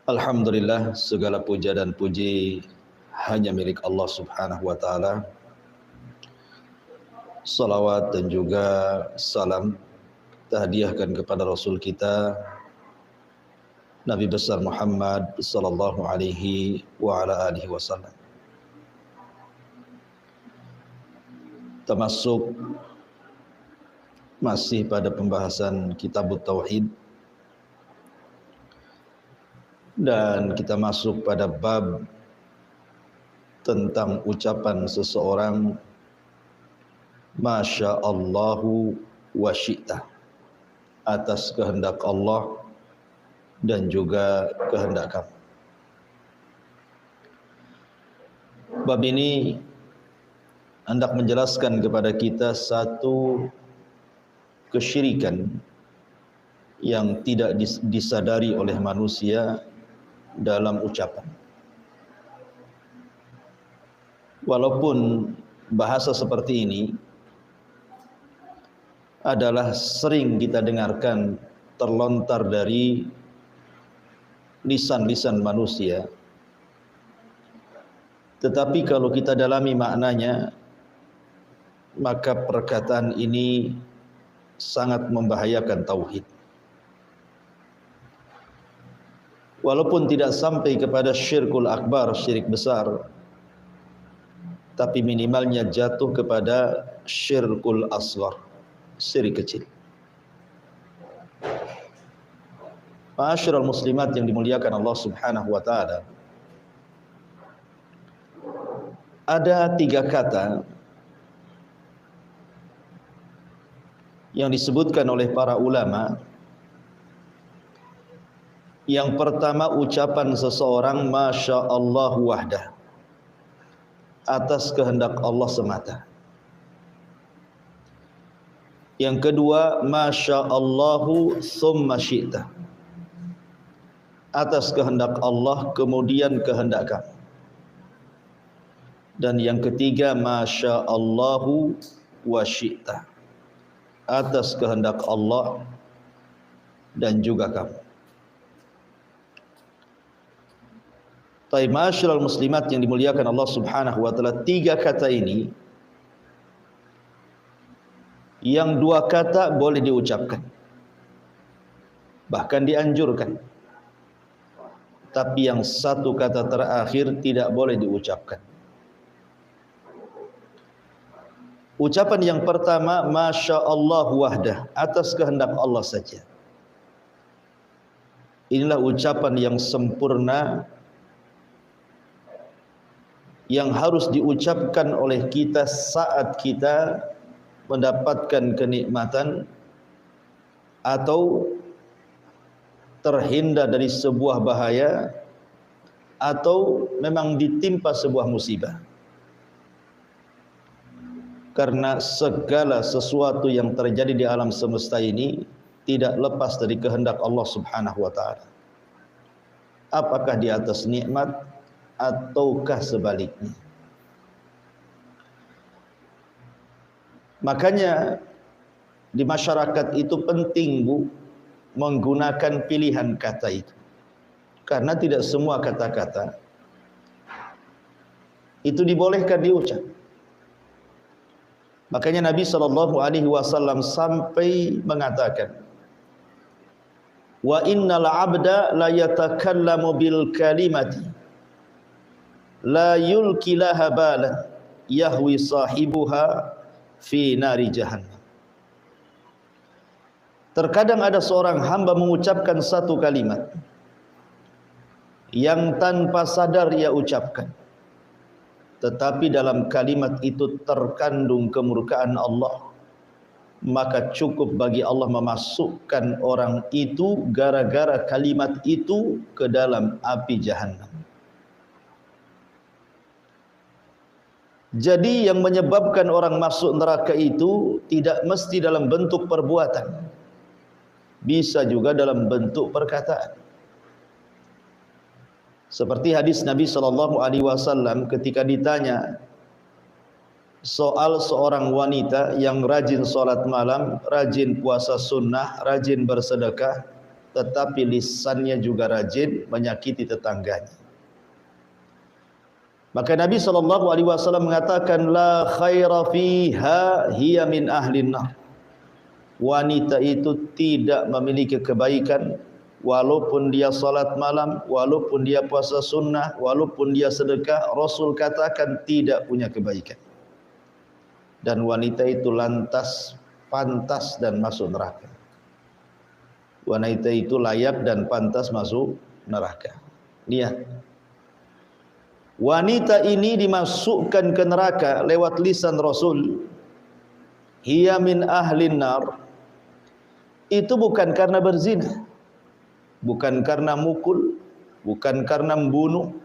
Alhamdulillah, segala puja dan puji hanya milik Allah Subhanahu wa taala. Salawat dan juga salam kita hadiahkan kepada Rasul kita Nabi besar Muhammad sallallahu alaihi wa ala alihi wasallam. Termasuk masih pada pembahasan Kitabut Tauhid, dan kita masuk pada bab tentang ucapan seseorang Masya Allahu wa syi'ta, atas kehendak Allah dan juga kehendak kamu. Bab ini hendak menjelaskan kepada kita satu kesyirikan yang tidak disadari oleh manusia dalam ucapan. Walaupun bahasa seperti ini adalah sering kita dengarkan terlontar dari lisan-lisan manusia, tetapi kalau kita dalami maknanya, maka perkataan ini sangat membahayakan tauhid. Walaupun tidak sampai kepada syirkul akbar, syirik besar, tapi minimalnya jatuh kepada syirkul asghar, syirik kecil. Ma'asyiral muslimat yang dimuliakan Allah Subhanahu wa taala, ada 3 kata yang disebutkan oleh para ulama. Yang pertama, ucapan seseorang Masya Allah wahdah, atas kehendak Allah semata. Yang kedua, Masya Allahu thumma syi'ta, atas kehendak Allah kemudian kehendak kamu. Dan yang ketiga, Masya Allahu wa syi'ta, atas kehendak Allah dan juga kamu. Taib, ma'asyiral muslimat yang dimuliakan Allah Subhanahu wa taala, 3 kata ini, yang 2 kata boleh diucapkan, bahkan dianjurkan, tapi yang 1 kata terakhir tidak boleh diucapkan. Ucapan yang pertama, Masya Allah wahdah, atas kehendak Allah saja. Inilah ucapan yang sempurna, yang harus diucapkan oleh kita saat kita mendapatkan kenikmatan atau terhindar dari sebuah bahaya atau memang ditimpa sebuah musibah. Karena segala sesuatu yang terjadi di alam semesta ini tidak lepas dari kehendak Allah Subhanahu wa taala. Apakah di atas nikmat ataukah sebaliknya. Makanya di masyarakat itu penting, Bu, menggunakan pilihan kata itu. Karena tidak semua kata-kata itu dibolehkan diucap. Makanya Nabi SAW sampai mengatakan, wa innal abda la yatakallamu bil kalimati la yulki laha bala yahwi sahibuha fi nari jahannam. Terkadang ada seorang hamba mengucapkan satu kalimat yang tanpa sadar ia ucapkan, tetapi dalam kalimat itu terkandung kemurkaan Allah, maka cukup bagi Allah memasukkan orang itu gara-gara kalimat itu ke dalam api jahannam. Jadi yang menyebabkan orang masuk neraka itu tidak mesti dalam bentuk perbuatan, bisa juga dalam bentuk perkataan. Seperti hadis Nabi SAW ketika ditanya soal seorang wanita yang rajin sholat malam, rajin puasa sunnah, rajin bersedekah, tetapi lisannya juga rajin menyakiti tetangganya. Maka Nabi SAW mengatakan, la khaira fiha hiya min ahlin nar. Wanita itu tidak memiliki kebaikan, walaupun dia salat malam, walaupun dia puasa sunnah, walaupun dia sedekah, Rasul katakan tidak punya kebaikan. Dan wanita itu lantas, pantas dan masuk neraka. Wanita itu layak dan pantas masuk neraka. Lihat, wanita ini dimasukkan ke neraka lewat lisan Rasul, hiya min ahlin nar. Itu bukan karena berzina, bukan karena mukul, bukan karena membunuh,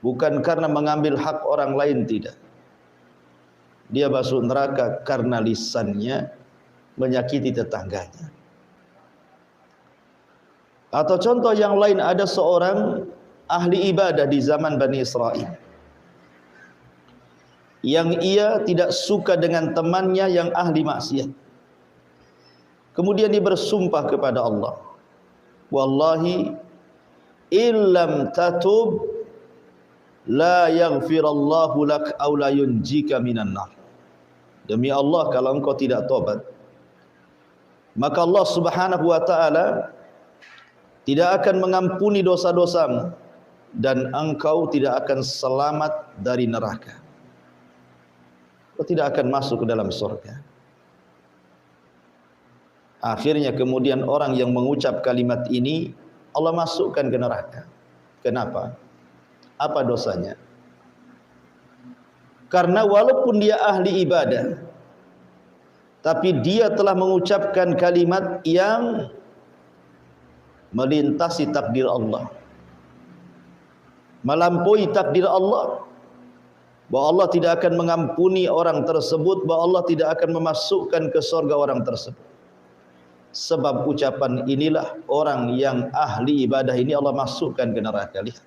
bukan karena mengambil hak orang lain, tidak. Dia masuk neraka karena lisannya menyakiti tetangganya. Atau contoh yang lain, ada seorang ahli ibadah di zaman Bani Israel yang ia tidak suka dengan temannya yang ahli maksiat. Kemudian dia bersumpah kepada Allah, wallahi illam tatub la yaghfirallahu lak aw la yunjika minan nar. Demi Allah, kalau engkau tidak tobat, maka Allah Subhanahu wa taala tidak akan mengampuni dosa-dosamu dan engkau tidak akan selamat dari neraka. Engkau tidak akan masuk ke dalam surga. Akhirnya kemudian orang yang mengucap kalimat ini Allah masukkan ke neraka. Kenapa? Apa dosanya? Karena walaupun dia ahli ibadah, tapi dia telah mengucapkan kalimat yang melintasi takdir Allah, melampaui takdir Allah, bahwa Allah tidak akan mengampuni orang tersebut, bahwa Allah tidak akan memasukkan ke surga orang tersebut. Sebab ucapan inilah orang yang ahli ibadah ini Allah masukkan ke neraka. Lihat,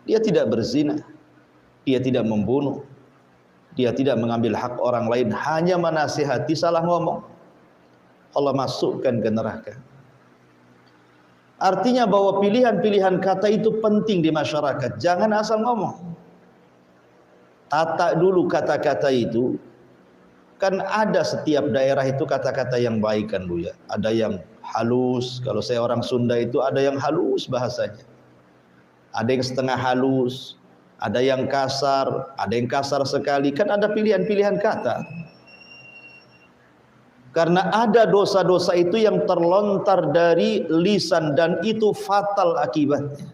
dia tidak berzina, dia tidak membunuh, dia tidak mengambil hak orang lain, hanya menasihati salah ngomong, Allah masukkan ke neraka. Artinya bahwa pilihan-pilihan kata itu penting di masyarakat. Jangan asal ngomong. Tata dulu kata-kata itu. Kan ada setiap daerah itu kata-kata yang baik kan Bu ya. Ada yang halus, kalau saya orang Sunda itu ada yang halus bahasanya. Ada yang setengah halus, ada yang kasar, ada yang kasar sekali. Kan ada pilihan-pilihan kata. Karena ada dosa-dosa itu yang terlontar dari lisan dan itu fatal akibatnya.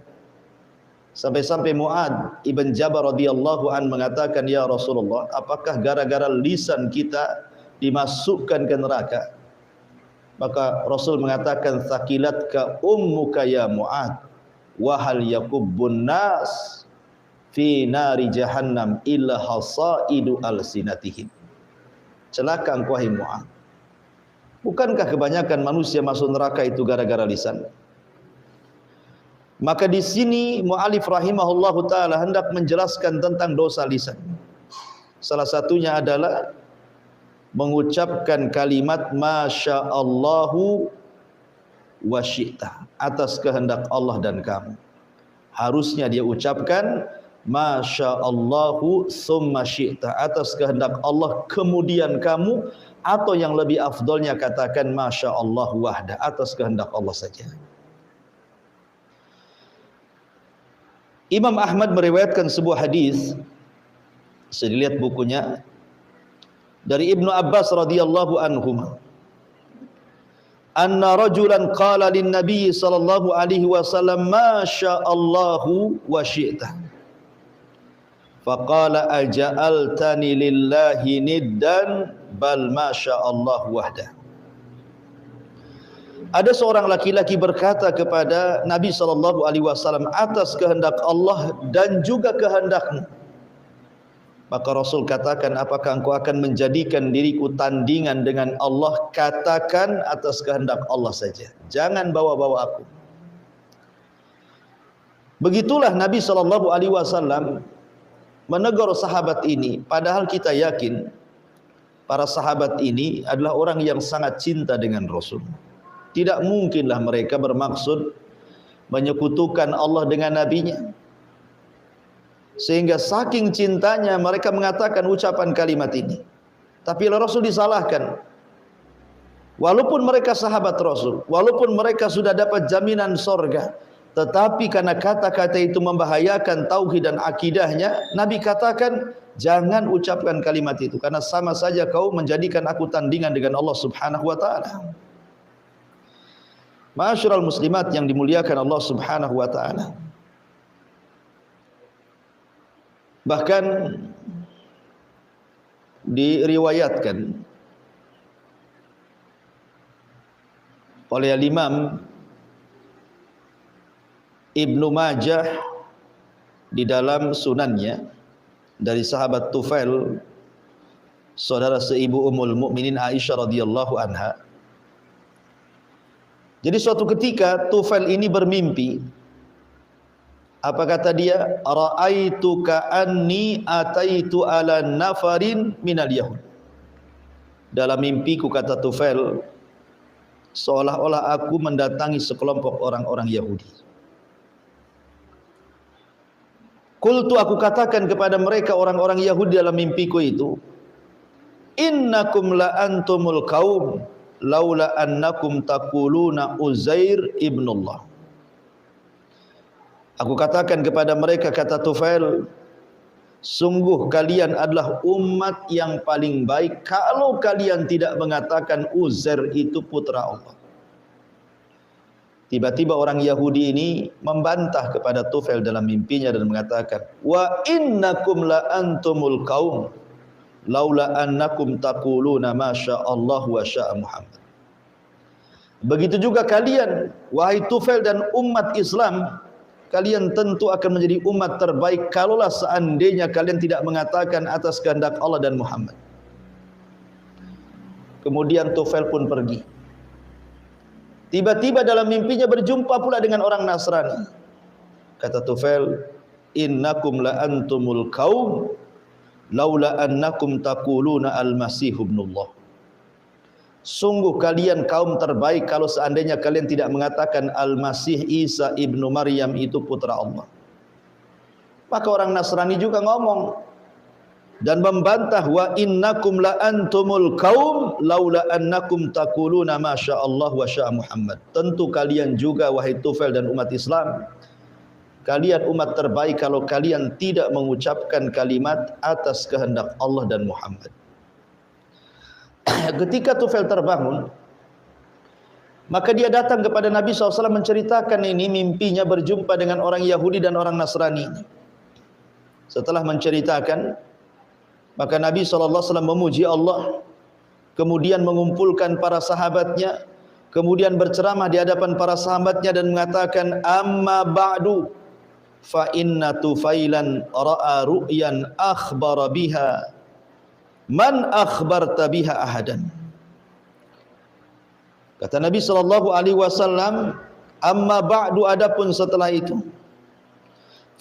Sampai-sampai Mu'ad ibn Jabal radhiyallahu an mengatakan, ya Rasulullah, apakah gara-gara lisan kita dimasukkan ke neraka? Maka Rasul mengatakan, thaqilatka ummuka ya Mu'ad, wa hal yakubbun nas fi nari jahannam illa hasaidu alsinatihim. Celaka engkau wahai Mu'ad. Bukankah kebanyakan manusia masuk neraka itu gara-gara lisan? Maka di sini mu'alif rahimahullahu taala hendak menjelaskan tentang dosa lisan. Salah satunya adalah mengucapkan kalimat masyaallahu wa syi'ta, atas kehendak Allah dan kamu. Harusnya dia ucapkan masyaallahu summa syi'ta, atas kehendak Allah kemudian kamu, atau yang lebih afdolnya katakan masyaallah wahda, atas kehendak Allah saja. Imam Ahmad meriwayatkan sebuah hadis, saya lihat bukunya, dari Ibnu Abbas radhiyallahu anhuma, anna rajulan qala lin nabiy sallallahu alaihi wasallam ma sya'allahu wa syi'ta, faqala aja'altani lillahi niddan bal ma sya'allahu wahda. Ada seorang laki-laki berkata kepada Nabi SAW, atas kehendak Allah dan juga kehendakmu. Maka Rasul katakan, apakah engkau akan menjadikan diriku tandingan dengan Allah? Katakan atas kehendak Allah saja, jangan bawa-bawa aku. Begitulah Nabi SAW menegur sahabat ini, padahal kita yakin para sahabat ini adalah orang yang sangat cinta dengan Rasul. Tidak mungkinlah mereka bermaksud menyekutukan Allah dengan nabinya. Sehingga saking cintanya mereka mengatakan ucapan kalimat ini. Tapi Rasul disalahkan. Walaupun mereka sahabat Rasul, walaupun mereka sudah dapat jaminan sorga, tetapi karena kata-kata itu membahayakan tauhid dan akidahnya, Nabi katakan, jangan ucapkan kalimat itu, karena sama saja kau menjadikan aku tandingan dengan Allah Subhanahu wa ta'ala. Ma'asyiral muslimat yang dimuliakan Allah Subhanahu wa ta'ala. Bahkan diriwayatkan oleh Imam Ibnu Majah di dalam sunannya dari sahabat Tufail, saudara seibu Ummul Mukminin Aisyah radhiyallahu anha. Jadi suatu ketika Tufail ini bermimpi. Apa kata dia? Ra'aitu ka'anni ataitu ala nafarin minal yahud. Dalam mimpiku, kata Tufail, seolah-olah aku mendatangi sekelompok orang-orang Yahudi. Qultu, aku katakan kepada mereka orang-orang Yahudi dalam mimpiku itu, innakum la antumul qaum laula annakum taquluna Uzair ibnullah. Aku katakan kepada mereka, kata Tufail, sungguh kalian adalah umat yang paling baik kalau kalian tidak mengatakan Uzair itu putra Allah. Tiba-tiba orang Yahudi ini membantah kepada Tufail dalam mimpinya dan mengatakan, wa innakum la antumul qaum laula annakum taquluna ma syaa Allah wa syaa Muhammad. Begitu juga kalian, wahai Tufail dan umat Islam, kalian tentu akan menjadi umat terbaik kalaulah seandainya kalian tidak mengatakan atas kehendak Allah dan Muhammad. Kemudian Tufail pun pergi. Tiba-tiba dalam mimpinya berjumpa pula dengan orang Nasrani. Kata Tufail, innakum la antumul qaum laula annakum taquluna al-masih ibnullah. Sungguh kalian kaum terbaik kalau seandainya kalian tidak mengatakan Al-Masih Isa ibnu Maryam itu putra Allah. Maka orang Nasrani juga ngomong dan membantah, wa innakum la antumul qaum laula annakum taquluna ma syaa Allah wa syaa Muhammad. Tentu kalian juga, wahai Tufail dan umat Islam, kalian umat terbaik kalau kalian tidak mengucapkan kalimat atas kehendak Allah dan Muhammad. Ketika Tufail terbangun, maka dia datang kepada Nabi SAW menceritakan ini mimpinya berjumpa dengan orang Yahudi dan orang Nasrani. Setelah menceritakan, maka Nabi SAW memuji Allah, kemudian mengumpulkan para sahabatnya, kemudian berceramah di hadapan para sahabatnya dan mengatakan, amma ba'du fa inna Tufailan ra'a ru'yan akhbara biha man akhbarta biha ahadan. Kata Nabi SAW, amma ba'du, adapun setelah itu,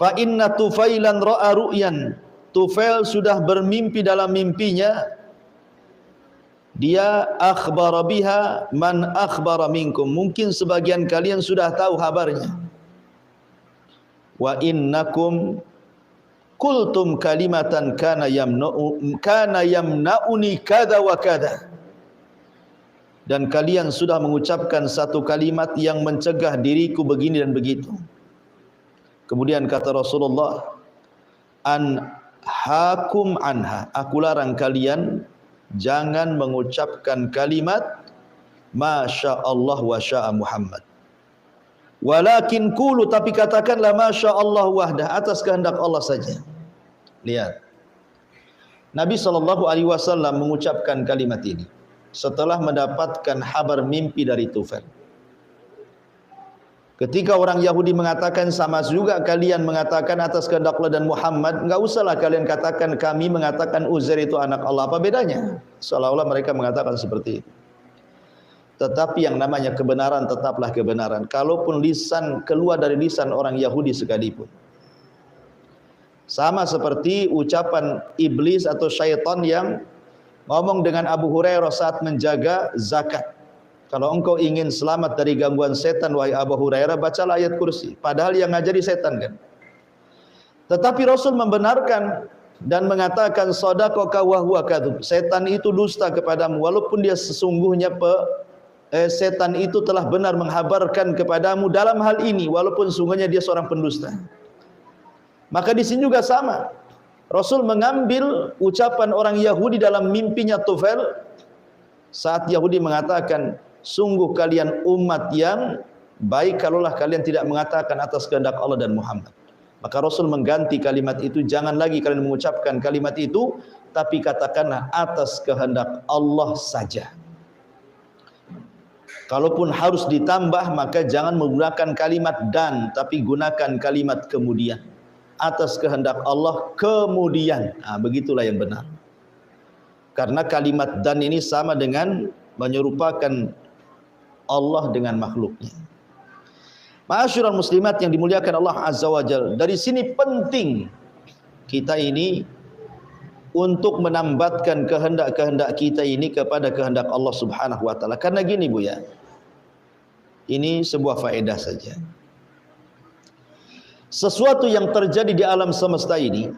fa inna Tufailan ra'a ru'yan, Tufail sudah bermimpi dalam mimpinya, dia akhbara biha man akhbara minkum, mungkin sebagian kalian sudah tahu kabarnya. Wa innakum qultum kalimatan kana yamna'uni kada wa kada, dan kalian sudah mengucapkan satu kalimat yang mencegah diriku begini dan begitu. Kemudian kata Rasulullah, an hakum anha, aku larang kalian jangan mengucapkan kalimat masya Allah wa syaa Muhammad. Walakin qulu, tapi katakanlah masya Allah wahdah, atas kehendak Allah saja. Lihat, Nabi SAW mengucapkan kalimat ini setelah mendapatkan kabar mimpi dari Tufail. Ketika orang Yahudi mengatakan sama juga kalian mengatakan atas kehendak Allah dan Muhammad, enggak usahlah kalian katakan kami mengatakan Uzair itu anak Allah, apa bedanya? Seolah-olah mereka mengatakan seperti itu. Tetapi yang namanya kebenaran tetaplah kebenaran, kalaupun lisan keluar dari lisan orang Yahudi sekalipun. Sama seperti ucapan iblis atau syaitan yang ngomong dengan Abu Hurairah saat menjaga zakat. Kalau engkau ingin selamat dari gangguan setan, wahai Abu Hurairah, bacalah ayat kursi. Padahal yang ngajari setan kan. Tetapi Rasul membenarkan dan mengatakan sadaqaka wa huwa kadzub. Setan itu dusta kepadamu walaupun dia sesungguhnya setan itu telah benar menghabarkan kepadamu dalam hal ini walaupun sesungguhnya dia seorang pendusta. Maka di sini juga sama. Rasul mengambil ucapan orang Yahudi dalam mimpinya Tufail saat Yahudi mengatakan, sungguh kalian umat yang baik kalaulah kalian tidak mengatakan atas kehendak Allah dan Muhammad. Maka Rasul mengganti kalimat itu, jangan lagi kalian mengucapkan kalimat itu, tapi katakanlah atas kehendak Allah saja. Kalaupun harus ditambah, maka jangan menggunakan kalimat dan, tapi gunakan kalimat kemudian. Atas kehendak Allah kemudian. Begitulah yang benar. Karena kalimat dan ini sama dengan menyerupakan Allah dengan makhluknya. Ma'asyiral muslimat yang dimuliakan Allah Azza wa Jalla, dari sini penting kita ini untuk menambatkan kehendak-kehendak kita ini kepada kehendak Allah Subhanahu wa taala. Karena gini Bu ya. Ini sebuah faedah saja. Sesuatu yang terjadi di alam semesta ini,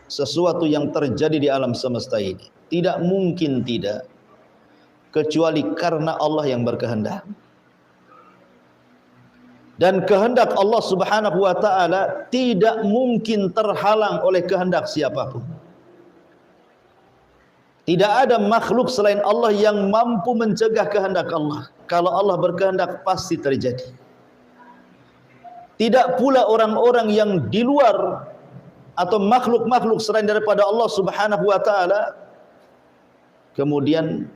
sesuatu yang terjadi di alam semesta ini tidak mungkin tidak kecuali karena Allah yang berkehendak. Dan kehendak Allah Subhanahu wa taala tidak mungkin terhalang oleh kehendak siapapun. Tidak ada makhluk selain Allah yang mampu mencegah kehendak Allah. Kalau Allah berkehendak pasti terjadi. Tidak pula orang-orang yang di luar atau makhluk-makhluk selain daripada Allah Subhanahu wa taala kemudian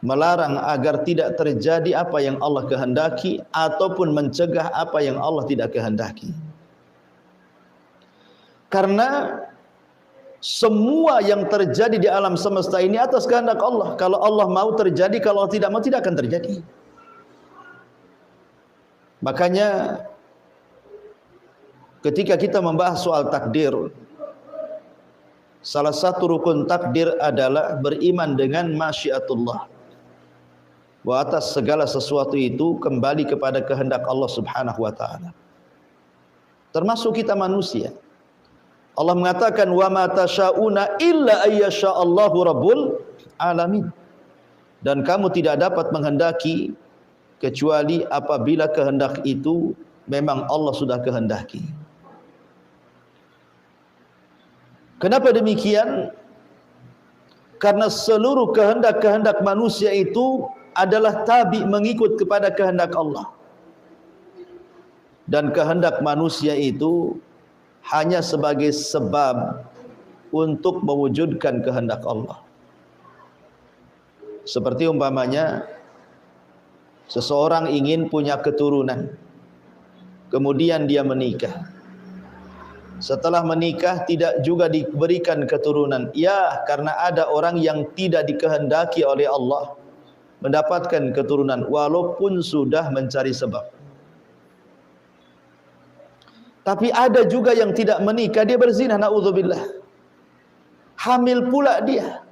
melarang agar tidak terjadi apa yang Allah kehendaki ataupun mencegah apa yang Allah tidak kehendaki. Karena semua yang terjadi di alam semesta ini atas kehendak Allah. Kalau Allah mau terjadi, kalau tidak mau tidak akan terjadi. Makanya ketika kita membahas soal takdir, salah satu rukun takdir adalah beriman dengan masyiatullah. Bahwa atas segala sesuatu itu kembali kepada kehendak Allah Subhanahu wa taala. Termasuk kita manusia. Allah mengatakan wa ma tasyauna illa ayyasha Allahu rabbul alamin. Dan kamu tidak dapat menghendaki kecuali apabila kehendak itu memang Allah sudah kehendaki. Kenapa demikian? Karena seluruh kehendak-kehendak manusia itu adalah tabi mengikut kepada kehendak Allah. Dan kehendak manusia itu hanya sebagai sebab untuk mewujudkan kehendak Allah. Seperti umpamanya seseorang ingin punya keturunan, kemudian dia menikah. Setelah menikah tidak juga diberikan keturunan. Ya, karena ada orang yang tidak dikehendaki oleh Allah mendapatkan keturunan walaupun sudah mencari sebab. Tapi ada juga yang tidak menikah, dia berzina, naudzubillah. Hamil pula dia.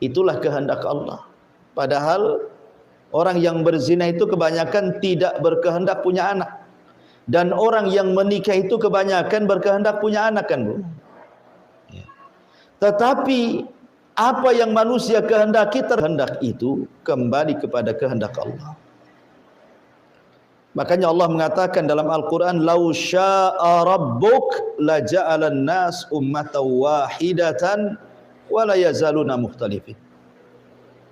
Itulah kehendak Allah. Padahal orang yang berzina itu kebanyakan tidak berkehendak punya anak. Dan orang yang menikah itu kebanyakan berkehendak punya anak kan Bu. Tetapi apa yang manusia kehendaki, terhendak itu kembali kepada kehendak Allah. Makanya Allah mengatakan dalam Al-Quran, "Lau syaa rabbuk la ja'alan nas ummatan wahidatan wa la yazaluna mukhtalifin."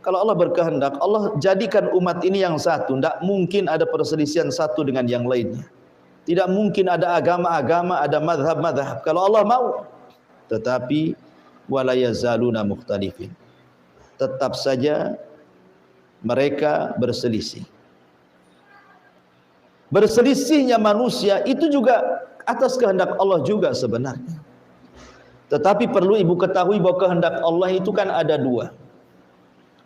Kalau Allah berkehendak, Allah jadikan umat ini yang satu. Tidak mungkin ada perselisihan satu dengan yang lainnya. Tidak mungkin ada agama-agama, ada madhab-madhab. Kalau Allah mau. Tetapi wa la yazaluna mukhtalifin. Tetap saja mereka berselisih. Berselisihnya manusia itu juga atas kehendak Allah juga sebenarnya. Tetapi perlu ibu ketahui bahwa kehendak Allah itu kan ada dua.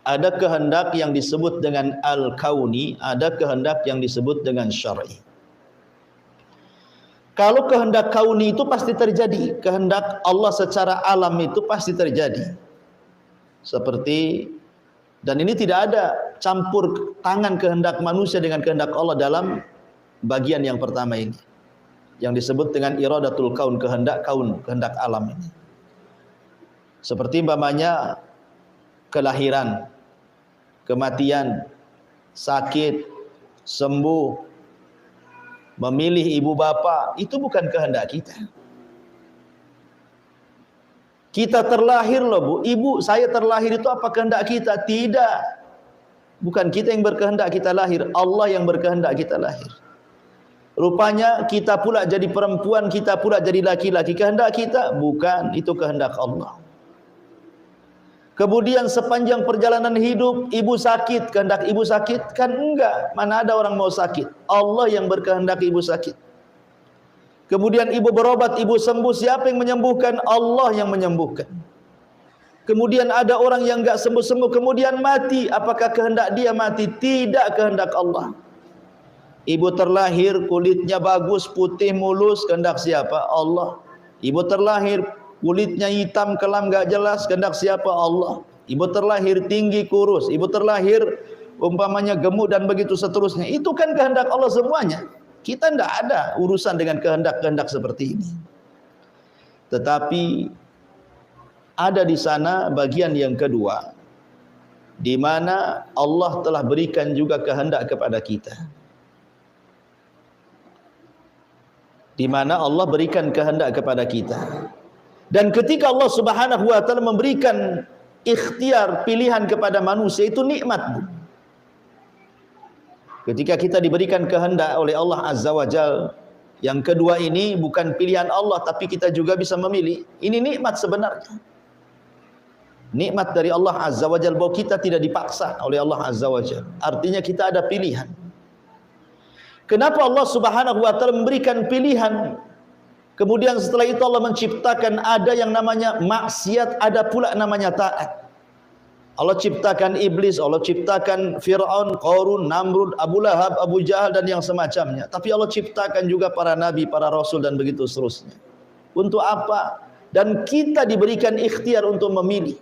Ada kehendak yang disebut dengan al-kauni, ada kehendak yang disebut dengan syar'i. Kalau kehendak kauni itu pasti terjadi, kehendak Allah secara alam itu pasti terjadi. Seperti Dan ini tidak ada campur tangan kehendak manusia dengan kehendak Allah dalam bagian yang pertama ini, yang disebut dengan iradatul kaun, kehendak alam ini. Seperti umpamanya kelahiran, kematian, sakit, sembuh, memilih ibu bapa, itu bukan kehendak kita. Kita terlahir loh Bu, ibu saya terlahir itu apa kehendak kita? Tidak. Bukan kita yang berkehendak kita lahir, Allah yang berkehendak kita lahir. Rupanya kita pula jadi perempuan, kita pula jadi laki-laki. Kehendak kita? Bukan, itu kehendak Allah. Kemudian sepanjang perjalanan hidup, ibu sakit, kehendak ibu sakit? Kan enggak, mana ada orang mau sakit. Allah yang berkehendak ibu sakit. Kemudian ibu berobat, ibu sembuh, siapa yang menyembuhkan? Allah yang menyembuhkan. Kemudian ada orang yang enggak sembuh-sembuh, kemudian mati. Apakah kehendak dia mati? Tidak, kehendak Allah. Ibu terlahir, kulitnya bagus, putih, mulus, kehendak siapa? Allah. Ibu terlahir, kulitnya hitam, kelam, enggak jelas, kehendak siapa? Allah. Ibu terlahir tinggi, kurus. Ibu terlahir umpamanya gemuk dan begitu seterusnya. Itu kan kehendak Allah semuanya. Kita tidak ada urusan dengan kehendak-kehendak seperti ini. Tetapi ada di sana bagian yang kedua, di mana Allah telah berikan juga kehendak kepada kita. Di mana Allah berikan kehendak kepada kita. Dan ketika Allah Subhanahu wa taala memberikan ikhtiar, pilihan kepada manusia, itu nikmat. Ketika kita diberikan kehendak oleh Allah Azza wa Jalla, yang kedua ini bukan pilihan Allah, tapi kita juga bisa memilih. Ini nikmat sebenarnya. Nikmat dari Allah Azza wa Jalla, bahwa kita tidak dipaksa oleh Allah Azza wa Jalla. Artinya kita ada pilihan. Kenapa Allah Subhanahu wa taala memberikan pilihan? Kemudian setelah itu Allah menciptakan ada yang namanya maksiat, ada pula namanya taat. Allah ciptakan iblis, Allah ciptakan Fir'aun, Qarun, Namrud, Abu Lahab, Abu Jahal dan yang semacamnya. Tapi Allah ciptakan juga para nabi, para rasul dan begitu seterusnya. Untuk apa? Dan kita diberikan ikhtiar untuk memilih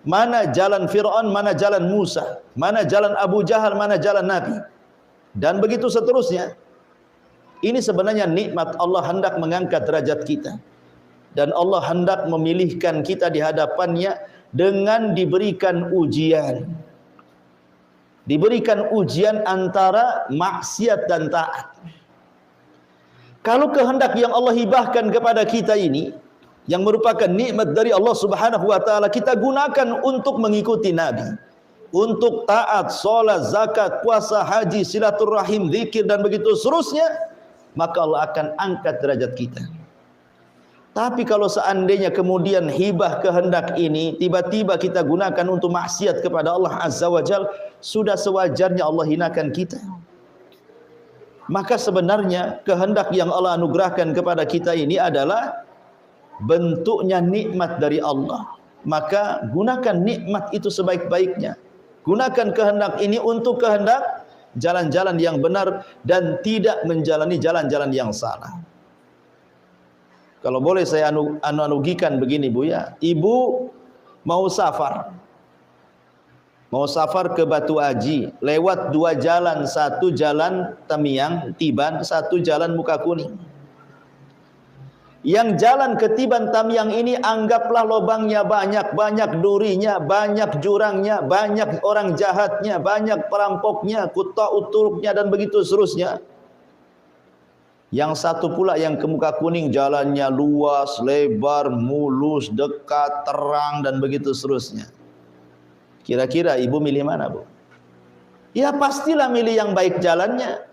mana jalan Fir'aun, mana jalan Musa, mana jalan Abu Jahal, mana jalan Nabi. Dan begitu seterusnya. Ini sebenarnya nikmat. Allah hendak mengangkat derajat kita. Dan Allah hendak memilihkan kita di hadapannya dengan diberikan ujian. Diberikan ujian antara maksiat dan taat. Kalau kehendak yang Allah hibahkan kepada kita ini, yang merupakan nikmat dari Allah Subhanahu wa taala, kita gunakan untuk mengikuti Nabi, untuk taat, salat, zakat, puasa, haji, silaturahim, zikir dan begitu seterusnya, maka Allah akan angkat derajat kita. Tapi kalau seandainya kemudian hibah kehendak ini tiba-tiba kita gunakan untuk maksiat kepada Allah Azza wa Jalla, sudah sewajarnya Allah hinakan kita. Maka sebenarnya kehendak yang Allah anugerahkan kepada kita ini adalah bentuknya nikmat dari Allah. Maka gunakan nikmat itu sebaik-baiknya. Gunakan kehendak ini untuk kehendak jalan-jalan yang benar dan tidak menjalani jalan-jalan yang salah. Kalau boleh saya analogikan begini Bu ya. Ibu mau safar. Mau safar ke Batu Aji, lewat dua jalan, satu jalan Tamiang, Tiban, satu jalan Muka Kuning. Yang jalan ke Tiban Tamiang ini anggaplah lubangnya banyak, banyak durinya, banyak jurangnya, banyak orang jahatnya, banyak perampoknya, kuta'ut turuknya dan begitu seterusnya. Yang satu pula yang ke Muka Kuning, jalannya luas, lebar, mulus, dekat, terang dan begitu seterusnya. Kira-kira ibu milih mana Bu? Ya pastilah milih yang baik jalannya,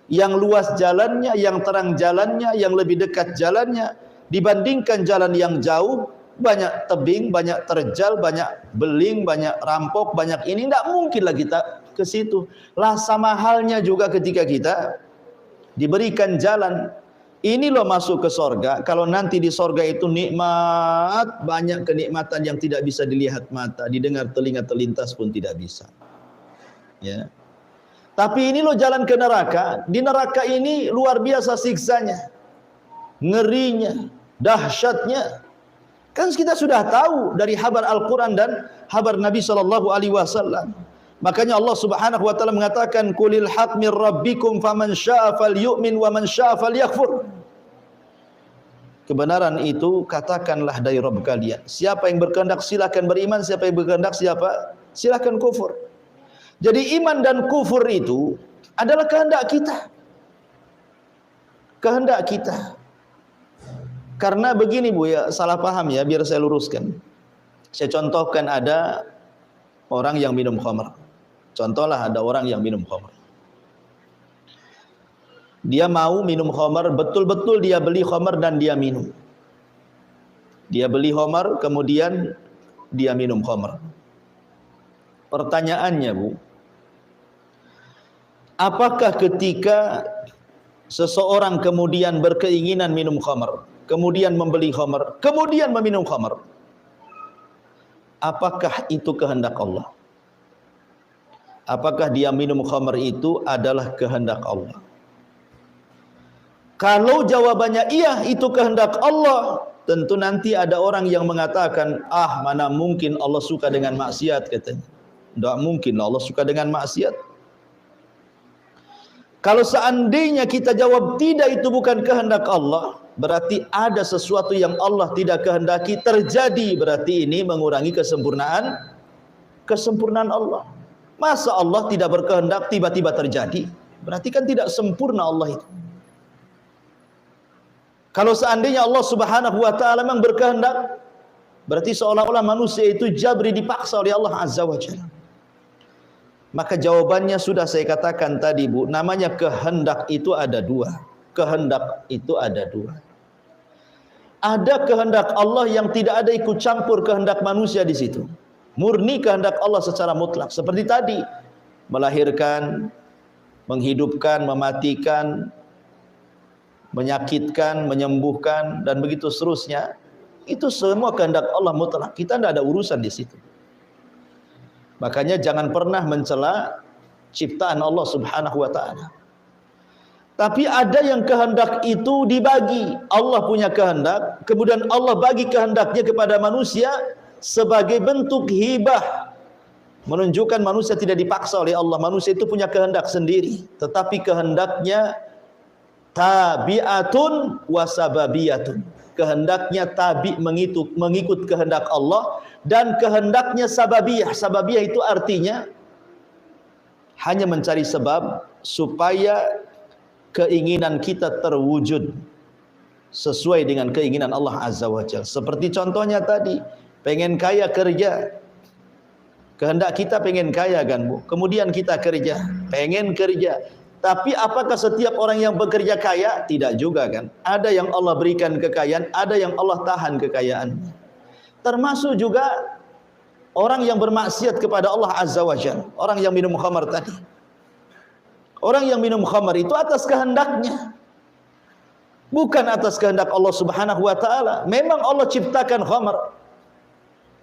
yang luas jalannya, yang terang jalannya, yang lebih dekat jalannya, dibandingkan jalan yang jauh, banyak tebing, banyak terjal, banyak beling, banyak rampok, banyak ini. Tidak mungkinlah kita ke situ. Lah sama halnya juga ketika kita diberikan jalan, ini loh masuk ke sorga. Kalau nanti di sorga itu nikmat, banyak kenikmatan yang tidak bisa dilihat mata, didengar telinga terlintas pun tidak bisa. Ya. Tapi ini loh jalan ke neraka. Di neraka ini luar biasa siksanya, ngerinya, dahsyatnya. Kan kita sudah tahu dari habar Al-Quran dan habar Nabi SAW. Makanya Allah Subhanahu wa taala mengatakan, "Qulil haq mir rabbikum faman syaa'a falyu'min wa man syaa'a falyakfur." Kebenaran itu katakanlah dari Rabb kalian. Siapa yang berkehendak silakan beriman, siapa yang berkehendak silakan kufur. Jadi iman dan kufur itu adalah kehendak kita. Kehendak kita. Karena begini Bu ya, salah paham ya, biar saya luruskan. Saya contohkan ada orang yang minum khamr. Contohlah ada orang yang minum khamr. Dia mau minum khamr, betul-betul dia beli khamr dan dia minum. Dia beli khamr, kemudian dia minum khamr. Pertanyaannya Bu, apakah ketika seseorang kemudian berkeinginan minum khamr, kemudian membeli khamr, kemudian meminum khamr, apakah itu kehendak Allah? Apakah dia minum khamr itu adalah kehendak Allah? Kalau jawabannya iya, itu kehendak Allah, tentu nanti ada orang yang mengatakan, ah mana mungkin Allah suka dengan maksiat, katanya. Tidak mungkin Allah suka dengan maksiat. Kalau seandainya kita jawab tidak, itu bukan kehendak Allah, berarti ada sesuatu yang Allah tidak kehendaki terjadi. Berarti ini mengurangi kesempurnaan Allah. Masa Allah tidak berkehendak tiba-tiba terjadi? Berarti kan tidak sempurna Allah itu. Kalau seandainya Allah Subhanahu wa taala memang berkehendak, berarti seolah-olah manusia itu jabri, dipaksa oleh Allah Azza wa Jalla. Maka jawabannya sudah saya katakan tadi Bu, namanya kehendak itu ada dua. Kehendak itu ada dua. Ada kehendak Allah yang tidak ada ikut campur kehendak manusia di situ. Murni kehendak Allah secara mutlak. Seperti tadi, melahirkan, menghidupkan, mematikan, menyakitkan, menyembuhkan, dan begitu seterusnya. Itu semua kehendak Allah mutlak. Kita tidak ada urusan di situ. Makanya jangan pernah mencela ciptaan Allah Subhanahu wa taala. Tapi ada yang kehendak itu dibagi. Allah punya kehendak, kemudian Allah bagi kehendaknya kepada manusia sebagai bentuk hibah. Menunjukkan manusia tidak dipaksa oleh Allah. Manusia itu punya kehendak sendiri, tetapi kehendaknya tabi'atun wa sababiyatun. Kehendaknya tabi, mengikut kehendak Allah, dan kehendaknya sababiyah. Sababiyah itu artinya hanya mencari sebab supaya keinginan kita terwujud sesuai dengan keinginan Allah Azza wa Jalla. Seperti contohnya tadi, pengen kaya kerja. Kehendak kita pengen kaya kan Bu. Kemudian kita kerja, pengen kerja. Tapi apakah setiap orang yang bekerja kaya? Tidak juga kan. Ada yang Allah berikan kekayaan, ada yang Allah tahan kekayaan. Termasuk juga orang yang bermaksiat kepada Allah Azza wa Jalla. Orang yang minum khamar tadi. Orang yang minum khamar itu atas kehendaknya, bukan atas kehendak Allah Subhanahu wa taala. Memang Allah ciptakan khamar,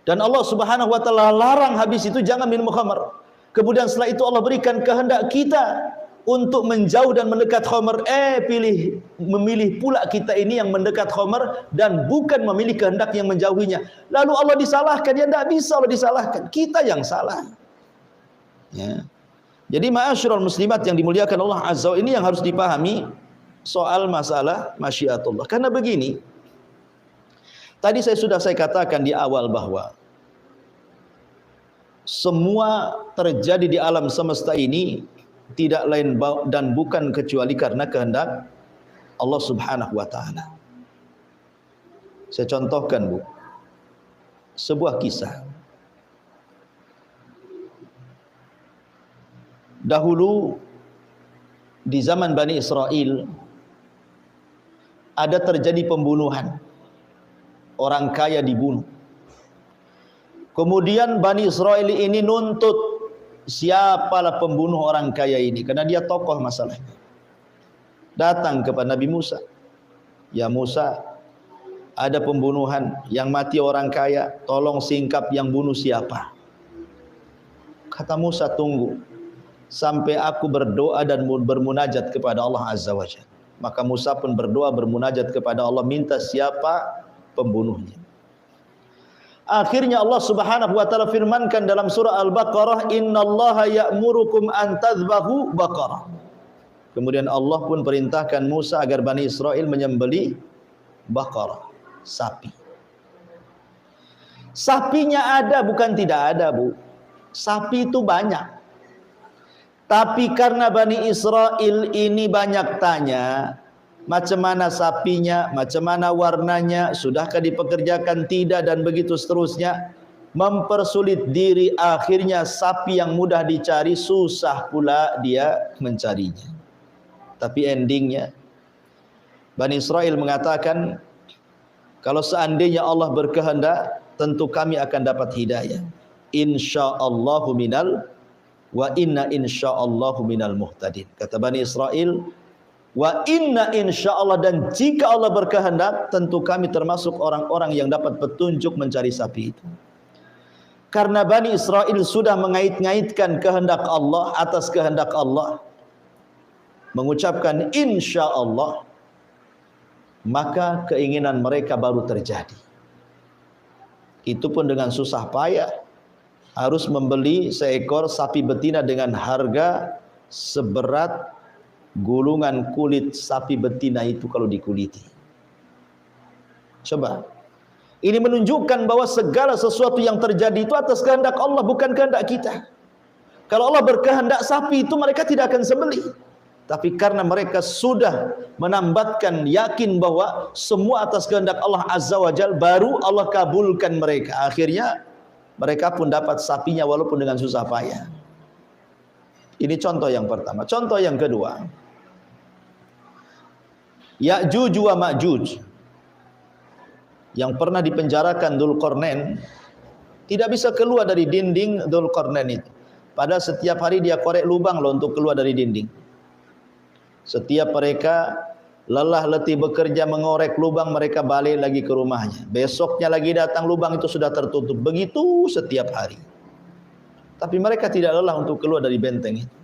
dan Allah Subhanahu wa taala larang habis itu jangan minum khamar. Kemudian setelah itu Allah berikan kehendak kita untuk menjauh dan mendekat khamar. Memilih pula kita ini yang mendekat khamar dan bukan memilih kehendak yang menjauhinya. Lalu Allah disalahkan? Ya tidak bisa Allah disalahkan, kita yang salah. Ya. Jadi ma'asyiral muslimat yang dimuliakan Allah Azza wa, ini yang harus dipahami soal masalah masyiatullah. Karena begini, tadi saya katakan di awal bahwa semua terjadi di alam semesta ini tidak lain dan bukan kecuali karena kehendak Allah Subhanahu wa taala. Saya contohkan Bu, sebuah kisah. Dahulu di zaman Bani Israel ada terjadi pembunuhan. Orang kaya dibunuh. Kemudian Bani Israel ini nuntut siapalah pembunuh orang kaya ini, karena dia tokoh masalahnya. Datang kepada Nabi Musa. Ya Musa, ada pembunuhan, yang mati orang kaya, tolong singkap yang bunuh siapa. Kata Musa, tunggu sampai aku berdoa dan bermunajat kepada Allah Azza wa Jalla. Maka Musa pun berdoa bermunajat kepada Allah, minta siapa pembunuhnya. Akhirnya Allah Subhanahu wa taala firmankan dalam surah Al-Baqarah, "Innallaha ya'murukum an tadhbahu baqarah." Kemudian Allah pun perintahkan Musa agar Bani Israel menyembelih baqarah, sapi. Sapinya ada, bukan tidak ada, Bu. Sapi itu banyak. Tapi karena Bani Israel ini banyak tanya, macam mana sapinya, macam mana warnanya, sudahkah dipekerjakan, tidak, dan begitu seterusnya, mempersulit diri. Akhirnya sapi yang mudah dicari, susah pula dia mencarinya. Tapi endingnya Bani Israel mengatakan, kalau seandainya Allah berkehendak, tentu kami akan dapat hidayah. Insyaallahu minal wa inna insyaallahu minal muhtadin. Kata Bani Israel, wa inna insyaallah, dan jika Allah berkehendak, tentu kami termasuk orang-orang yang dapat petunjuk mencari sapi itu. Karena Bani Israel sudah mengait-ngaitkan kehendak Allah atas kehendak Allah, mengucapkan insyaallah, maka keinginan mereka baru terjadi. Itu pun dengan susah payah, harus membeli seekor sapi betina dengan harga seberat gulungan kulit sapi betina itu kalau dikuliti. Coba, ini menunjukkan bahwa segala sesuatu yang terjadi itu atas kehendak Allah, bukan kehendak kita. Kalau Allah berkehendak, sapi itu mereka tidak akan sembelih. Tapi karena mereka sudah menambatkan yakin bahwa semua atas kehendak Allah Azza wa Jalla, baru Allah kabulkan mereka. Akhirnya mereka pun dapat sapinya walaupun dengan susah payah. Ini contoh yang pertama. Contoh yang kedua, Ya'juj wa Ma'juj yang pernah dipenjarakan Dzulqarnain tidak bisa keluar dari dinding Dzulqarnain itu. Padahal setiap hari dia korek lubang loh untuk keluar dari dinding. Setiap mereka lelah letih bekerja mengorek lubang, mereka balik lagi ke rumahnya. Besoknya lagi datang, lubang itu sudah tertutup. Begitu setiap hari. Tapi mereka tidak lelah untuk keluar dari benteng itu.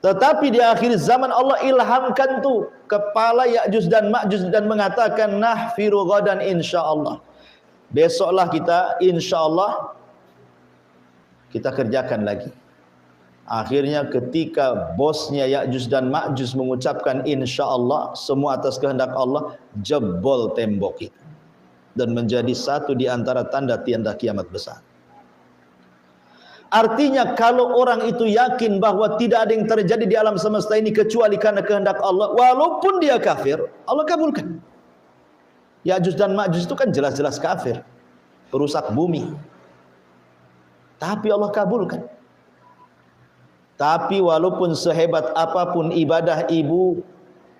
Tetapi di akhir zaman Allah ilhamkan tuh kepala Ya'juj dan Ma'juj dan mengatakan, nahfiru ghadan insyaallah. Besoklah kita insyaallah kita kerjakan lagi. Akhirnya ketika bosnya Ya'juj dan Ma'juj mengucapkan insyaallah, semua atas kehendak Allah, jebol tembok itu dan menjadi satu di antara tanda-tanda kiamat besar. Artinya kalau orang itu yakin bahwa tidak ada yang terjadi di alam semesta ini kecuali karena kehendak Allah, walaupun dia kafir, Allah kabulkan. Ya'juj dan Ma'juj itu kan jelas-jelas kafir, perusak bumi, tapi Allah kabulkan. Tapi walaupun sehebat apapun ibadah ibu,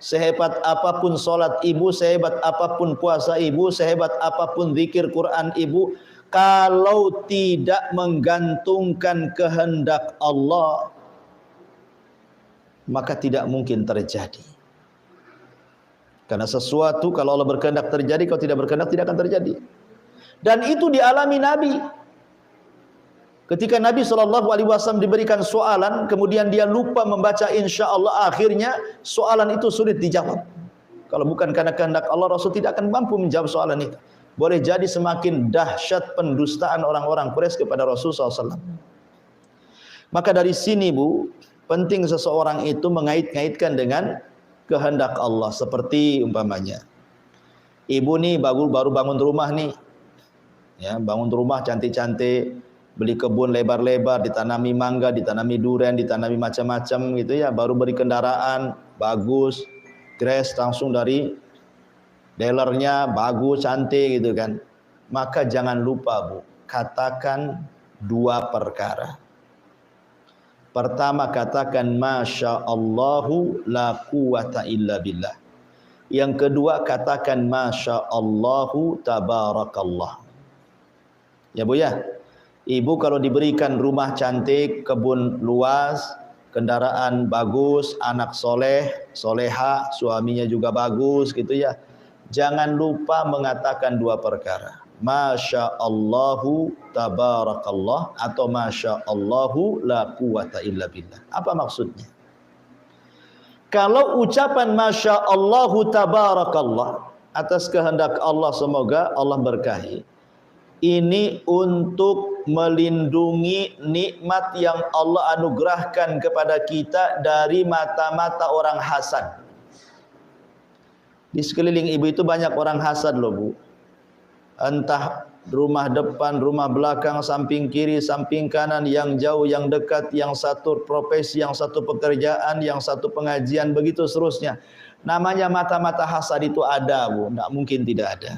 sehebat apapun solat ibu, sehebat apapun puasa ibu, sehebat apapun zikir Quran ibu, kalau tidak menggantungkan kehendak Allah, maka tidak mungkin terjadi. Karena sesuatu kalau Allah berkehendak terjadi, kalau tidak berkehendak tidak akan terjadi. Dan itu dialami Nabi. Ketika Nabi SAW diberikan soalan, kemudian dia lupa membaca insyaallah, akhirnya soalan itu sulit dijawab. Kalau bukan karena kehendak Allah, Rasul tidak akan mampu menjawab soalan itu. Boleh jadi semakin dahsyat pendustaan orang-orang Quraisy kepada Rasul SAW. Maka dari sini Bu, penting seseorang itu mengait-ngaitkan dengan kehendak Allah. Seperti umpamanya, ibu nih baru bangun rumah nih, ya, bangun rumah cantik-cantik, beli kebun lebar-lebar, ditanami mangga, ditanami durian, ditanami macam-macam gitu ya, baru beri kendaraan bagus, grass langsung dari dealernya, bagus, cantik gitu kan. Maka jangan lupa Bu, katakan dua perkara. Pertama, katakan Masya Allahu la quwata illa billah. Yang kedua, katakan Masya Allahu tabarakallah. Ya Bu ya, ibu kalau diberikan rumah cantik, kebun luas, kendaraan bagus, anak soleh, soleha, suaminya juga bagus gitu ya, jangan lupa mengatakan dua perkara. Masya Allahu tabarakallah atau Masya Allahu la quwata illa billah. Apa maksudnya? Kalau ucapan Masya Allahu tabarakallah, atas kehendak Allah semoga Allah berkahi, ini untuk melindungi nikmat yang Allah anugerahkan kepada kita dari mata-mata orang hasad. Di sekeliling ibu itu banyak orang hasad loh Bu. Entah rumah depan, rumah belakang, samping kiri, samping kanan, yang jauh, yang dekat, yang satu profesi, yang satu pekerjaan, yang satu pengajian, begitu seterusnya. Namanya mata-mata hasad itu ada Bu, tidak mungkin tidak ada.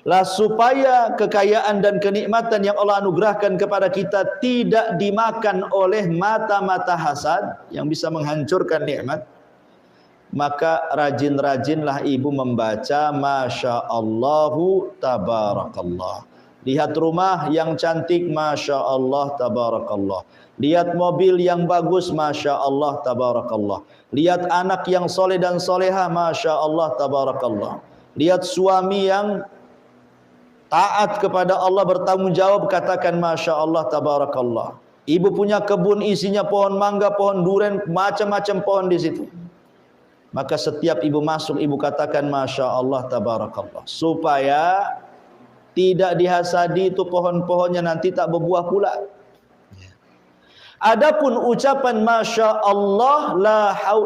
Lah supaya kekayaan dan kenikmatan yang Allah anugerahkan kepada kita tidak dimakan oleh mata-mata hasad yang bisa menghancurkan nikmat, maka rajin-rajinlah ibu membaca Masya Allahu Tabarakallah. Lihat rumah yang cantik, Masya Allah Tabarakallah. Lihat mobil yang bagus, Masya Allah Tabarakallah. Lihat anak yang soleh dan soleha, Masya Allah Tabarakallah. Lihat suami yang taat kepada Allah, bertanggung jawab, katakan Masya Allah Tabarakallah. Ibu punya kebun isinya pohon mangga, pohon durian, macam-macam pohon di situ. Maka setiap ibu masuk, ibu katakan Masya Allah Tabarakallah. Supaya tidak dihasadi itu pohon-pohonnya, nanti tak berbuah pula. Adapun ucapan Masya Allah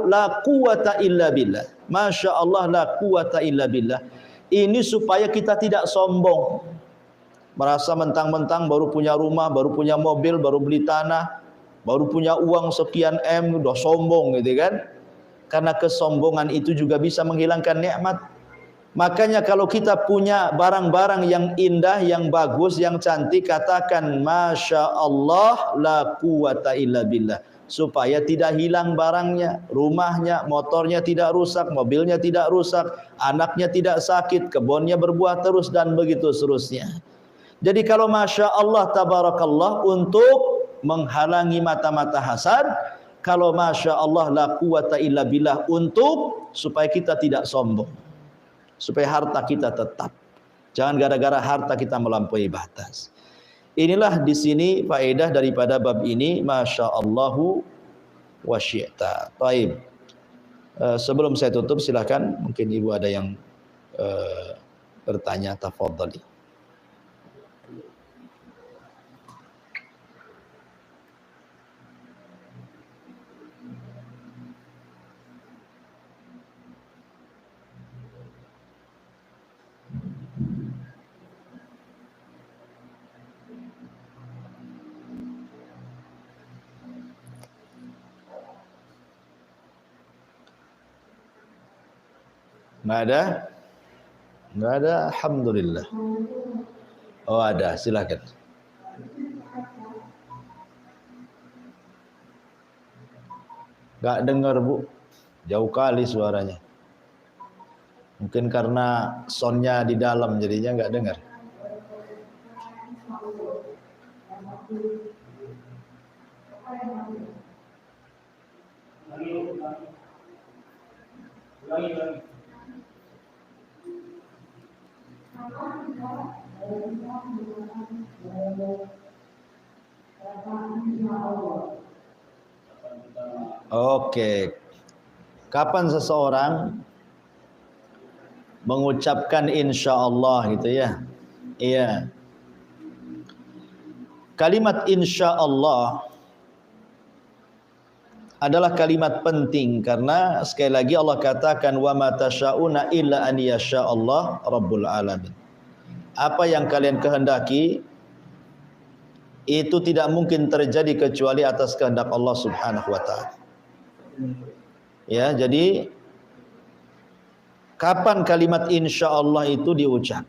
la quwata illa billah. Masya Allah la quwata illa billah. Ini supaya kita tidak sombong, merasa mentang-mentang baru punya rumah, baru punya mobil, baru beli tanah, baru punya uang sekian M, udah sombong gitu kan. Karena kesombongan itu juga bisa menghilangkan nikmat. Makanya kalau kita punya barang-barang yang indah, yang bagus, yang cantik, katakan Masya Allah la quwata illa billah. Supaya tidak hilang barangnya, rumahnya, motornya tidak rusak, mobilnya tidak rusak, anaknya tidak sakit, kebunnya berbuah terus, dan begitu seterusnya. Jadi kalau Masya Allah Tabarakallah untuk menghalangi mata-mata hasad, kalau Masya Allah la quwata illa billah untuk supaya kita tidak sombong, supaya harta kita tetap. Jangan gara-gara harta kita melampaui batas. Inilah di sini faedah daripada bab ini, Masya Allahu wa syi'ta. Taib. Sebelum saya tutup, silakan mungkin ibu ada yang bertanya, tafadhali. Nggak ada? Nggak ada, alhamdulillah. Oh ada, silakan. Nggak dengar Bu, jauh kali suaranya. Mungkin karena soundnya di dalam jadinya nggak dengar. Oke. Kapan seseorang mengucapkan insya Allah gitu ya? Iya. Kalimat insya Allah adalah kalimat penting karena sekali lagi Allah katakan wa ma tasyauna illa an yasha Allah rabbul alamin. Apa yang kalian kehendaki itu tidak mungkin terjadi kecuali atas kehendak Allah Subhanahu wa taala. Ya, jadi kapan kalimat insya Allah itu diucap?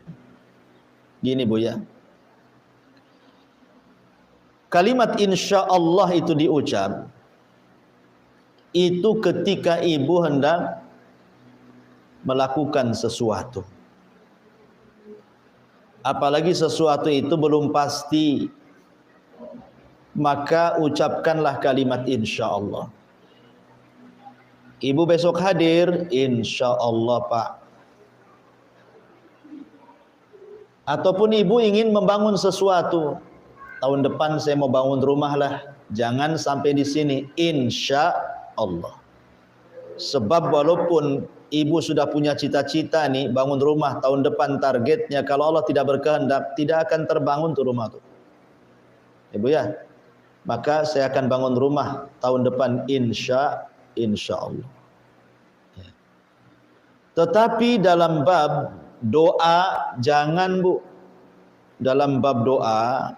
Gini Bu ya. Kalimat insya Allah itu diucap itu ketika ibu hendak melakukan sesuatu. Apalagi sesuatu itu belum pasti, maka ucapkanlah kalimat insya Allah. Ibu besok hadir, insya Allah Pak. Ataupun ibu ingin membangun sesuatu, tahun depan saya mau bangun rumah lah, jangan sampai di sini, insya Allah. Sebab walaupun ibu sudah punya cita-cita nih bangun rumah tahun depan targetnya, kalau Allah tidak berkehendak tidak akan terbangun tuh rumah tuh. Ibu ya, maka saya akan bangun rumah tahun depan insya Allah. Ya. Tetapi dalam bab doa jangan Bu. Dalam bab doa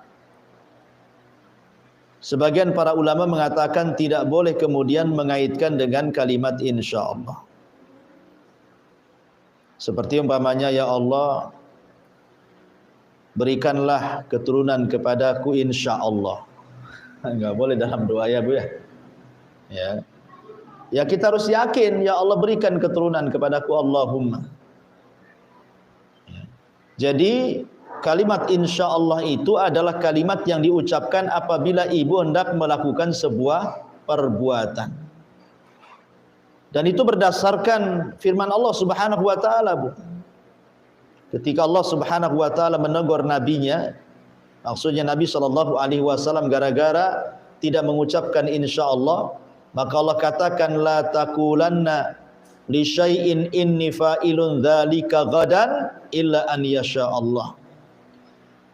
sebagian para ulama mengatakan tidak boleh kemudian mengaitkan dengan kalimat insya Allah. Seperti umpamanya, ya Allah berikanlah keturunan kepadaku insya Allah. Enggak boleh dalam doa ya Bu ya. Ya kita harus yakin, ya Allah berikan keturunan kepadaku Allahumma. Ya. Jadi kalimat insya Allah itu adalah kalimat yang diucapkan apabila ibu hendak melakukan sebuah perbuatan. Dan itu berdasarkan firman Allah Subhanahu wa taala, Bu. Ketika Allah Subhanahu wa taala menegur nabinya, maksudnya Nabi sallallahu alaihi wasallam gara-gara tidak mengucapkan insya Allah, maka Allah katakan la taqulanna li syai'in inni fa'ilun dzalika ghadan illa an yasha Allah.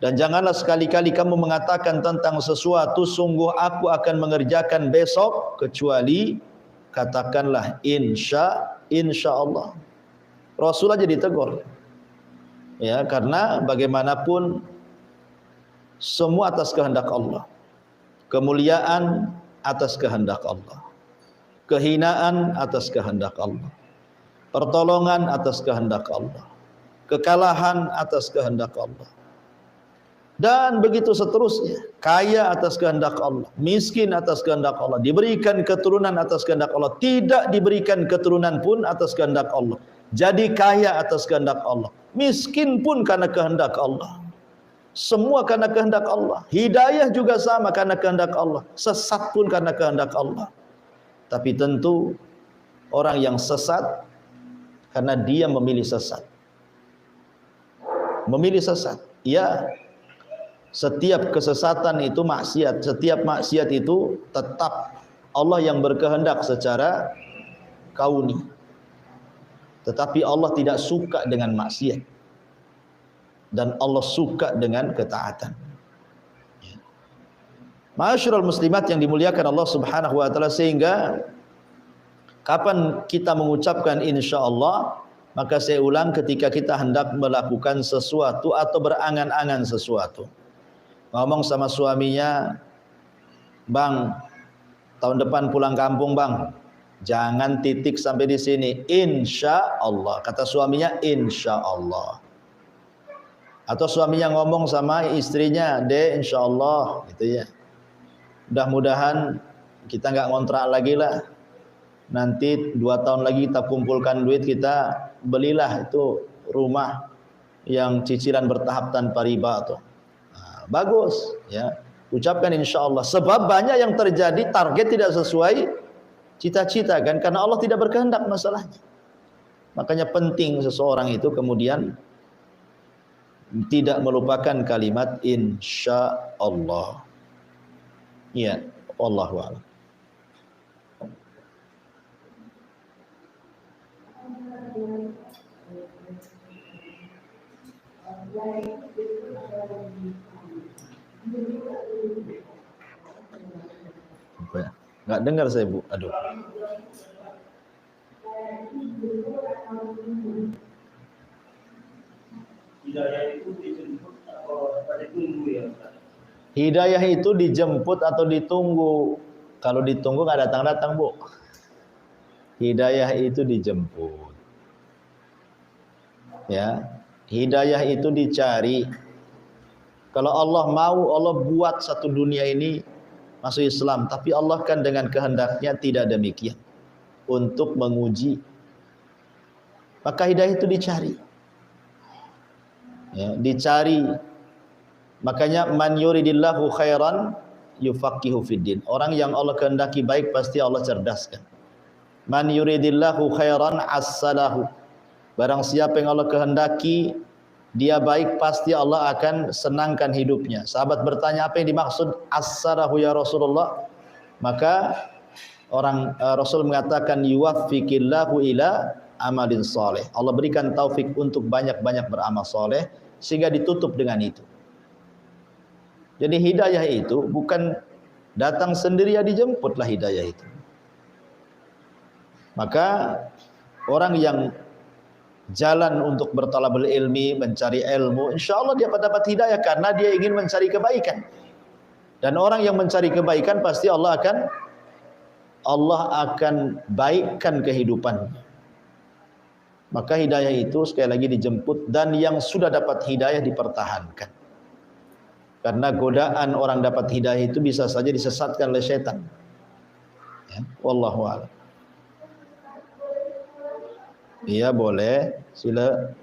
Dan janganlah sekali-kali kamu mengatakan tentang sesuatu sungguh aku akan mengerjakan besok, kecuali katakanlah insya Allah. Rasul aja ditegur. Ya, karena bagaimanapun semua atas kehendak Allah. Kemuliaan atas kehendak Allah. Kehinaan atas kehendak Allah. Pertolongan atas kehendak Allah. Kekalahan atas kehendak Allah. Dan begitu seterusnya. Kaya atas kehendak Allah, miskin atas kehendak Allah, diberikan keturunan atas kehendak Allah, tidak diberikan keturunan pun atas kehendak Allah. Jadi kaya atas kehendak Allah, miskin pun karena kehendak Allah. Semua karena kehendak Allah. Hidayah juga sama karena kehendak Allah. Sesat pun karena kehendak Allah. Tapi tentu orang yang sesat karena dia memilih sesat. Memilih sesat. Ya. Setiap kesesatan itu maksiat, setiap maksiat itu tetap Allah yang berkehendak secara kauni. Tetapi Allah tidak suka dengan maksiat. Dan Allah suka dengan ketaatan. Ma'asyiral muslimat yang dimuliakan Allah Subhanahu wa taala, sehingga kapan kita mengucapkan insyaallah, maka saya ulang, ketika kita hendak melakukan sesuatu atau berangan-angan sesuatu. Ngomong sama suaminya, "Bang, tahun depan pulang kampung, Bang. Jangan titik sampai di sini. Insya Allah." Kata suaminya, insya Allah. Atau suaminya ngomong sama istrinya, "Dek, insya Allah." Gitu ya. Mudah-mudahan kita nggak ngontrak lagi lah. Nanti 2 tahun lagi kita kumpulkan duit, kita belilah itu rumah yang cicilan bertahap tanpa riba tuh. Bagus ya, ucapkan insyaallah. Sebab banyak yang terjadi target tidak sesuai cita-cita kan, karena Allah tidak berkehendak masalahnya. Makanya penting seseorang itu kemudian tidak melupakan kalimat insyaallah. Ya, wallahu a'lam. Nggak dengar saya, Bu. Aduh. Hidayah itu dijemput atau ditunggu? Kalau ditunggu nggak datang-datang, Bu. Hidayah itu dijemput. Ya, hidayah itu dicari. Kalau Allah mau, Allah buat satu dunia ini masuk Islam, tapi Allah kan dengan kehendaknya tidak demikian, untuk menguji. Maka hidayah itu dicari. Ya, dicari. Makanya man yuridillahu khairan yufaqihu fiddin. Orang yang Allah kehendaki baik pasti Allah cerdaskan. Man yuridillahu khairan assalahu. Barang siapa yang Allah kehendaki dia baik, pasti Allah akan senangkan hidupnya. Sahabat bertanya, apa yang dimaksud as-sarahu ya Rasulullah? Maka Rasul mengatakan yuwaffiqillahu ila amalin soleh. Allah berikan taufik untuk banyak-banyak beramal soleh sehingga ditutup dengan itu. Jadi hidayah itu bukan datang sendiri, ya dijemputlah hidayah itu. Maka orang yang jalan untuk bertalabul ilmi, mencari ilmu, insya Allah dia dapat hidayah karena dia ingin mencari kebaikan. Dan orang yang mencari kebaikan pasti Allah akan baikkan kehidupannya. Maka hidayah itu sekali lagi dijemput, dan yang sudah dapat hidayah dipertahankan. Karena godaan orang dapat hidayah itu bisa saja disesatkan oleh setan. Ya, wallahu a'lam. Iya boleh, sila.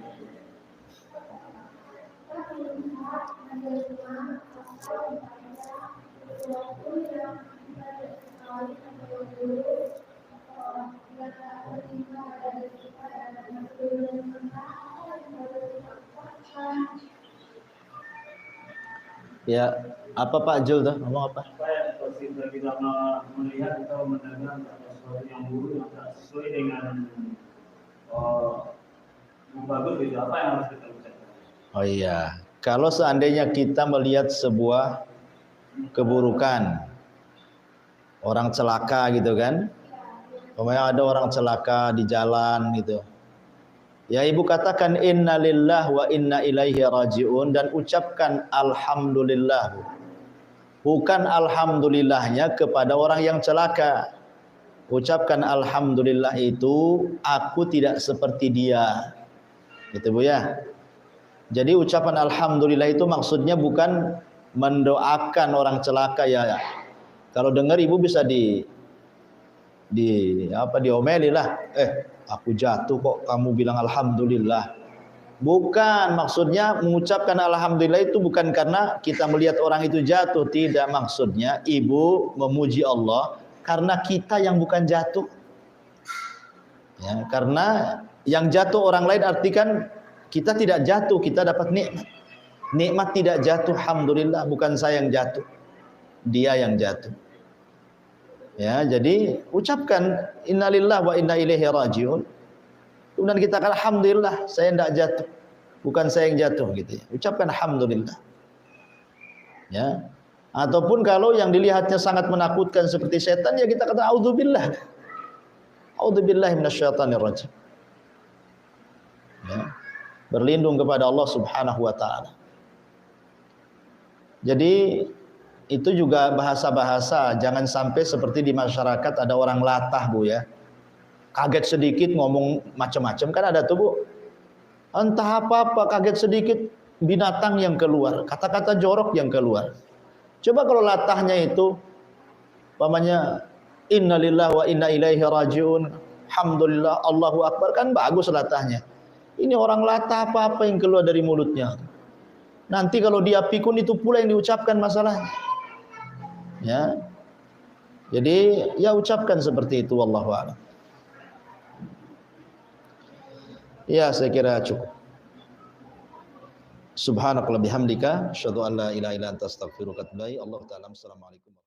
Ya, apa Pak Jul tuh? Ngomong apa? Kita melihat atau mendengar sesuatu yang buruk yang tak sesuai dengan bagus gitu, apa yang harus kita ucapkan? Oh iya, kalau seandainya kita melihat sebuah keburukan, orang celaka gitu kan, umpamanya ada orang celaka di jalan gitu, ya ibu katakan innalillah wa inna ilaihi rajiun dan ucapkan alhamdulillah. Bukan alhamdulillahnya kepada orang yang celaka. Ucapkan alhamdulillah itu aku tidak seperti dia. Gitu Bu ya. Jadi ucapan alhamdulillah itu maksudnya bukan mendoakan orang celaka ya. Kalau dengar ibu bisa diomeli lah. Aku jatuh kok kamu bilang alhamdulillah. Bukan, maksudnya mengucapkan alhamdulillah itu bukan karena kita melihat orang itu jatuh, tidak, maksudnya ibu memuji Allah karena kita yang bukan jatuh. Ya, karena yang jatuh orang lain artikan kita tidak jatuh, kita dapat nikmat. Nikmat tidak jatuh, alhamdulillah, bukan saya yang jatuh. Dia yang jatuh. Ya, jadi ucapkan innalillah wa inna ilaihi rajiun. Kemudian kita katakan alhamdulillah saya tidak jatuh, bukan saya yang jatuh gitu ya. Ucapkan alhamdulillah. Ya. Ataupun kalau yang dilihatnya sangat menakutkan seperti setan, ya kita katakan auzubillah. Auzubillahi minasyaitonir rajim. Ya. Berlindung kepada Allah Subhanahu wa taala. Jadi itu juga bahasa-bahasa, jangan sampai seperti di masyarakat ada orang latah Bu ya. Kaget sedikit ngomong macam-macam, kan ada tuh Bu. Entah apa-apa kaget sedikit binatang yang keluar, kata-kata jorok yang keluar. Coba kalau latahnya itu umpamanya innalillahi wa inna ilaihi rajiun, alhamdulillah, Allahu akbar, kan bagus latahnya. Ini orang latah apa-apa yang keluar dari mulutnya. Nanti kalau dia pikun itu pula yang diucapkan masalahnya. Ya. Jadi ya ucapkan seperti itu, wallahu a'lam. Ya, saya kira cukup. Subhanakallahumma bihamdika asyhadu an la ilaha illa anta astaghfiruka wa atubu ilaik. Allahu ta'ala. Assalamualaikum.